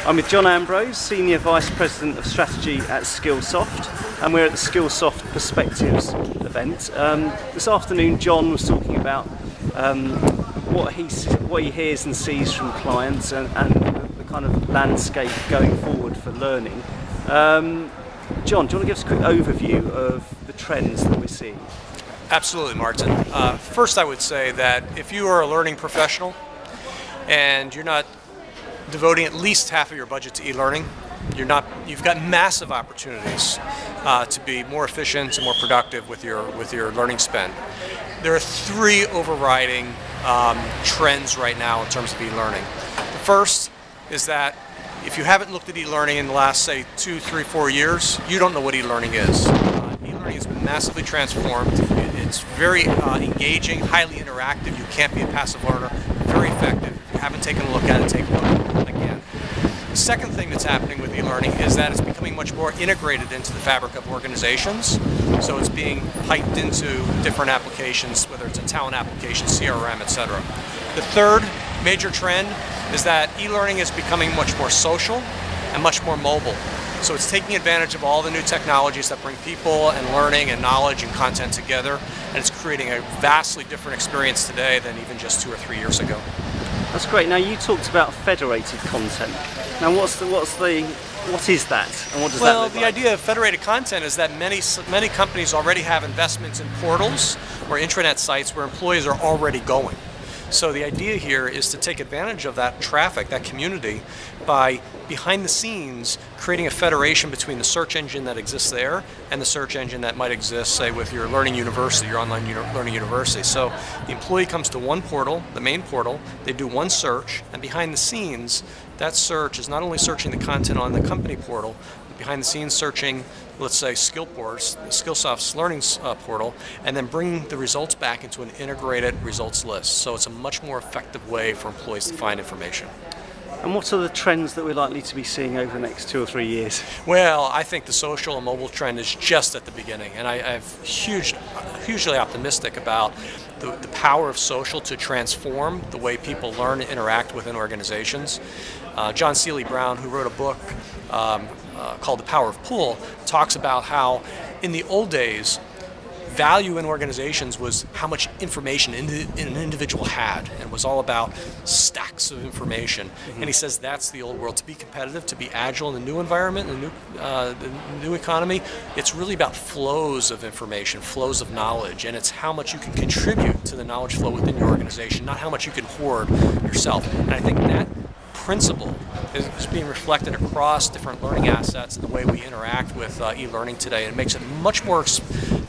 I'm with John Ambrose, Senior Vice President of Strategy at Skillsoft, and we're at the Skillsoft Perspectives event. This afternoon John was talking about what he hears and sees from clients and the kind of landscape going forward for learning. John, do you want to give us a quick overview of the trends that we're seeing? Absolutely, Martin. First, I would say that if you are a learning professional and you're not devoting at least half of your budget to e-learning, you've got massive opportunities to be more efficient and more productive with your learning spend. There are three overriding trends right now in terms of e-learning. The first is that if you haven't looked at e-learning in the last, say, 2, 3, 4 years, you don't know what e-learning is. E-learning has been massively transformed. It's very engaging, highly interactive. You can't be a passive learner. Very effective. If you haven't taken a look at it, take a look again. The second thing that's happening with e-learning is that it's becoming much more integrated into the fabric of organizations. So it's being piped into different applications, whether it's a talent application, CRM, etc. The third major trend is that e-learning is becoming much more social and much more mobile. So it's taking advantage of all the new technologies that bring people and learning and knowledge and content together, and it's creating a vastly different experience today than even just 2 or 3 years ago. That's great. Now, you talked about federated content. Now, what is that, and what does that look like? Well, the idea of federated content is that many companies already have investments in portals or intranet sites where employees are already going. So the idea here is to take advantage of that traffic, that community, by behind the scenes creating a federation between the search engine that exists there and the search engine that might exist, say, with your learning university, your online learning university. So the employee comes to one portal, the main portal, they do one search, and behind the scenes, that search is not only searching the content on the company portal, but behind the scenes searching, let's say, Skillsoft's learning portal, and then bringing the results back into an integrated results list. So it's a much more effective way for employees to find information. And what are the trends that we're likely to be seeing over the next 2 or 3 years? Well, I think the social and mobile trend is just at the beginning, and I'm hugely optimistic about the power of social to transform the way people learn and interact within organizations. John Seely Brown, who wrote a book called The Power of Pull, talks about how in the old days, value in organizations was how much information an individual had, and was all about stacks of information. And he says that's the old world. To be competitive, to be agile in the new environment, the new economy, it's really about flows of information, flows of knowledge, and it's how much you can contribute to the knowledge flow within your organization, not how much you can hoard yourself. And I think that principle is being reflected across different learning assets and the way we interact with e-learning today, and it makes it a much more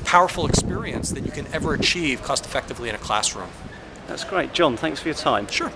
powerful experience than you can ever achieve cost effectively in a classroom. That's great. John, thanks for your time. Sure.